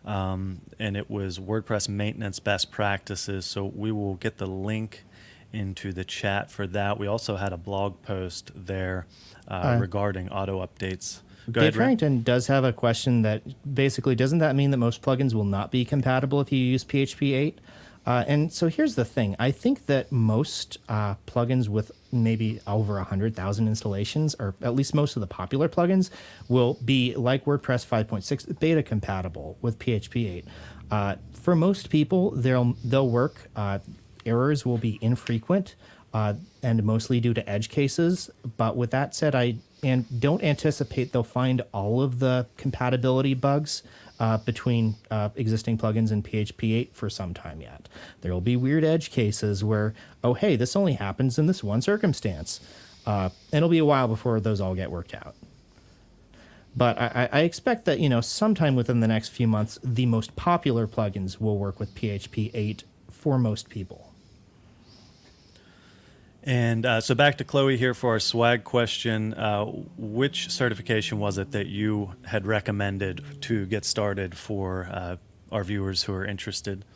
And it was WordPress maintenance best practices. So we will get the link into the chat for that. We also had a blog post there regarding auto updates. Go Dave ahead, Ray. Harrington does have a question that basically, doesn't that mean that most plugins will not be compatible if you use PHP 8? And so here's the thing. I think that most plugins with maybe over 100,000 installations, or at least most of the popular plugins, will be like WordPress 5.6 beta compatible with PHP 8. For most people, they'll work. Errors will be infrequent and mostly due to edge cases. But with that said, I don't anticipate they'll find all of the compatibility bugs between existing plugins and PHP 8 for some time yet. There will be weird edge cases where, oh, hey, this only happens in this one circumstance. And it'll be a while before those all get worked out. But I expect that, sometime within the next few months, the most popular plugins will work with PHP 8 for most people. And so back to Chloe here for our swag question. Which certification was it that you had recommended to get started for our viewers who are interested?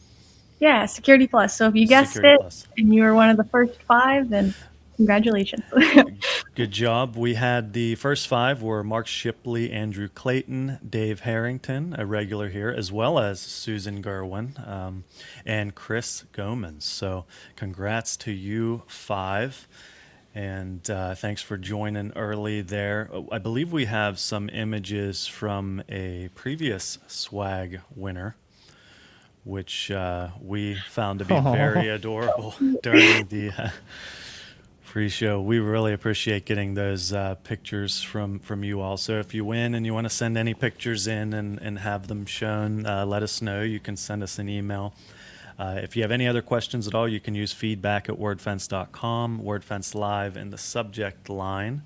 Yeah, Security Plus. So if you guessed Security it Plus. and you were one of the first 5, then congratulations. Good job. We had the first 5 were Mark Shipley, Andrew Clayton, Dave Harrington, a regular here, as well as Susan Gerwin and Chris Gomans. So congrats to you 5. And thanks for joining early there. I believe we have some images from a previous swag winner, which we found to be very adorable during the pre-show. We really appreciate getting those pictures from you all. So if you win and you want to send any pictures in and have them shown, let us know. You can send us an email. If you have any other questions at all, you can use feedback@wordfence.com, Wordfence Live in the subject line.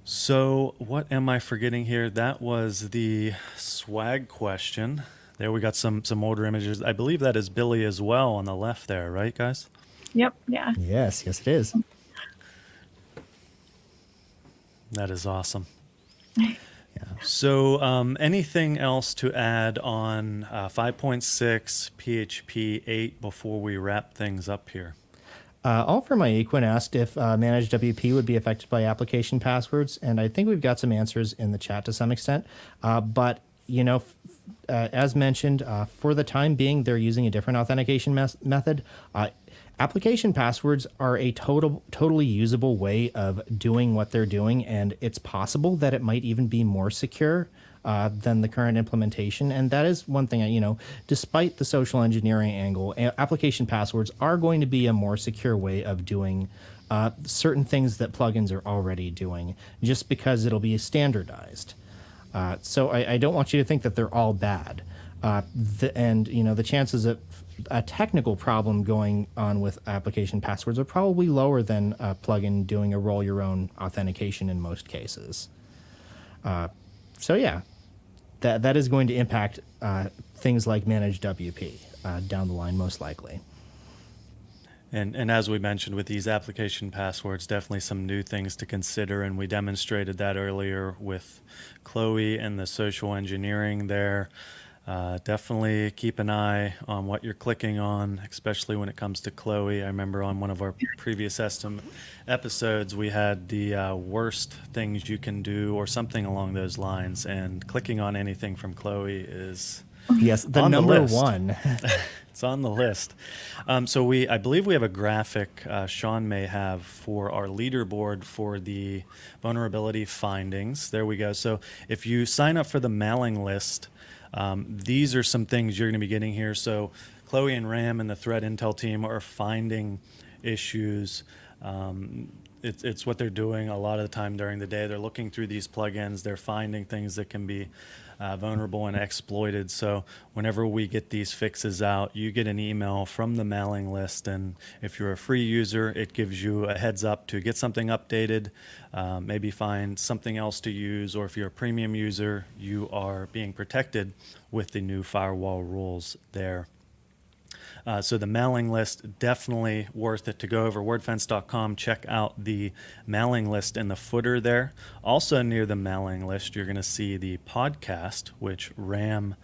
So what am I forgetting here? That was the swag question. There we got some older images. I believe that is Billy as well on the left there, right, guys? Yep, yeah. Yes, it is. That is awesome. So anything else to add on 5.6 PHP 8 before we wrap things up here? All from Equin asked if ManageWP would be affected by application passwords, and I think we've got some answers in the chat to some extent. But, as mentioned, for the time being, they're using a different authentication method. Application passwords are a totally usable way of doing what they're doing, and it's possible that it might even be more secure than the current implementation. And that is one thing, despite the social engineering angle, application passwords are going to be a more secure way of doing certain things that plugins are already doing, just because it'll be standardized. So I don't want you to think that they're all bad. The chances of a technical problem going on with application passwords are probably lower than a plugin doing a roll your own authentication in most cases. So yeah, that is going to impact things like ManageWP down the line, most likely. And as we mentioned with these application passwords, definitely some new things to consider, and we demonstrated that earlier with Chloe and the social engineering there. Definitely keep an eye on what you're clicking on, especially when it comes to Chloe. I remember on one of our previous episodes, we had the worst things you can do or something along those lines, and clicking on anything from Chloe is yes, the on number list. one. It's on the list. So I believe we have a graphic Sean may have for our leaderboard for the vulnerability findings. There we go. So if you sign up for the mailing list, these are some things you're going to be getting here. So Chloe and Ram and the threat intel team are finding issues. It's what they're doing a lot of the time during the day. They're looking through these plugins. They're finding things that can be vulnerable and exploited. So whenever we get these fixes out, you get an email from the mailing list. And if you're a free user, it gives you a heads up to get something updated, maybe find something else to use. Or if you're a premium user, you are being protected with the new firewall rules there. So the mailing list, definitely worth it to go over wordfence.com, check out the mailing list in the footer there. Also near the mailing list, you're going to see the podcast, which Ram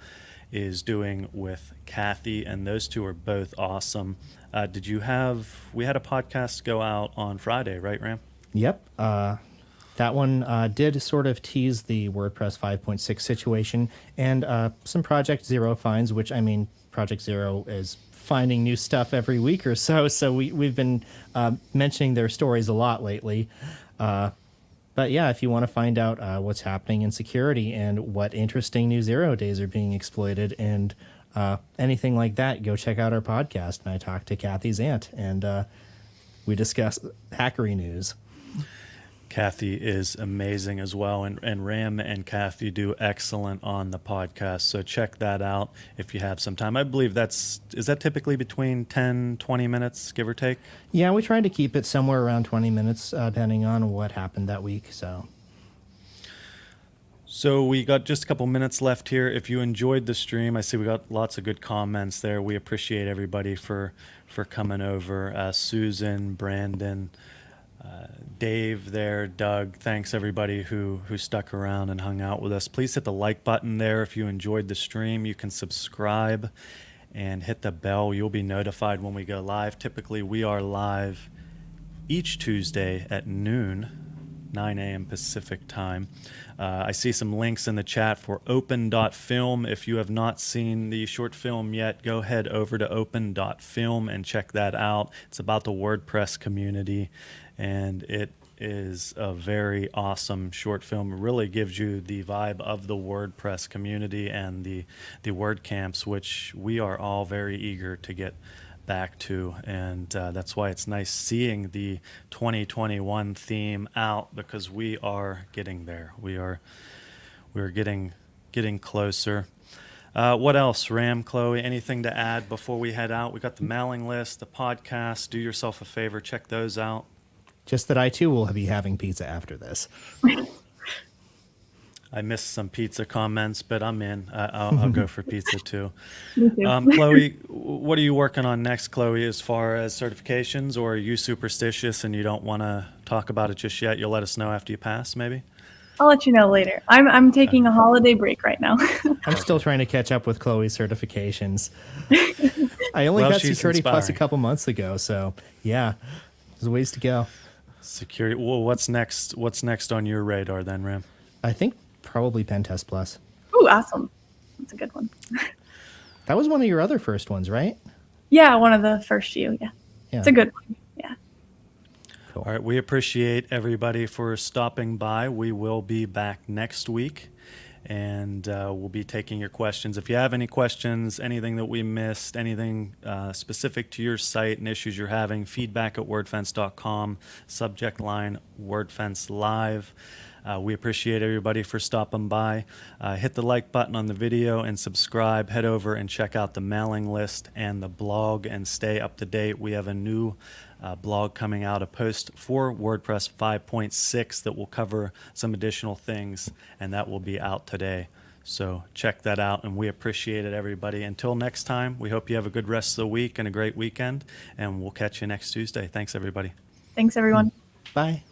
is doing with Kathy, and those two are both awesome. We had a podcast go out on Friday, right, Ram? Yep. That one did sort of tease the WordPress 5.6 situation and some Project Zero finds, which, I mean, Project Zero is finding new stuff every week or so. So we've been mentioning their stories a lot lately. But yeah, if you want to find out what's happening in security and what interesting new 0 days are being exploited and anything like that, go check out our podcast. And I talked to Kathy's aunt and we discuss hackery news. Kathy is amazing as well, and Ram and Kathy do excellent on the podcast, so check that out if you have some time. I believe is that typically between 10, 20 minutes, give or take? Yeah, we try to keep it somewhere around 20 minutes, depending on what happened that week, So we got just a couple minutes left here. If you enjoyed the stream, I see we got lots of good comments there. We appreciate everybody for coming over. Susan, Brandon, Dave there, Doug, thanks everybody who stuck around and hung out with us. Please hit the like button there if you enjoyed the stream. You can subscribe and hit the bell. You'll be notified when we go live. Typically, we are live each Tuesday at noon, 9 a.m. Pacific time. I see some links in the chat for open.film. If you have not seen the short film yet, go head over to open.film and check that out. It's about the WordPress community, and it is a very awesome short film. It really gives you the vibe of the WordPress community and the WordCamps, which we are all very eager to get back to, and that's why it's nice seeing the 2021 theme out, because we are getting there. We're getting closer. What else, Ram, Chloe? Anything to add before we head out? We got the mailing list, the podcast. Do yourself a favor, check those out. Just that I too will be having pizza after this. I missed some pizza comments, but I'm in. I'll go for pizza too. Me too. Chloe, what are you working on next, Chloe, as far as certifications, or are you superstitious and you don't want to talk about it just yet? You'll let us know after you pass, maybe? I'll let you know later. I'm taking a holiday break right now. I'm still trying to catch up with Chloe's certifications. I only got she's Security Plus a inspiring. couple months ago, so yeah, there's a ways to go. Security. Well, what's next? What's next on your radar then, Ram? I think probably Pentest Plus. Ooh, awesome. That's a good one. That was one of your other first ones, right? Yeah, one of the first few. Yeah. Yeah. It's a good one. Yeah. Cool. All right. We appreciate everybody for stopping by. We will be back next week, and we'll be taking your questions. If you have any questions, anything that we missed, anything specific to your site and issues you're having, feedback at wordfence.com, subject line Wordfence Live. We appreciate everybody for stopping by. Hit the like button on the video and subscribe. Head over and check out the mailing list and the blog and stay up to date. We have a new blog coming out, a post for WordPress 5.6 that will cover some additional things, and that will be out today. So check that out, and we appreciate it, everybody. Until next time, we hope you have a good rest of the week and a great weekend, and we'll catch you next Tuesday. Thanks, everybody. Thanks, everyone. Bye.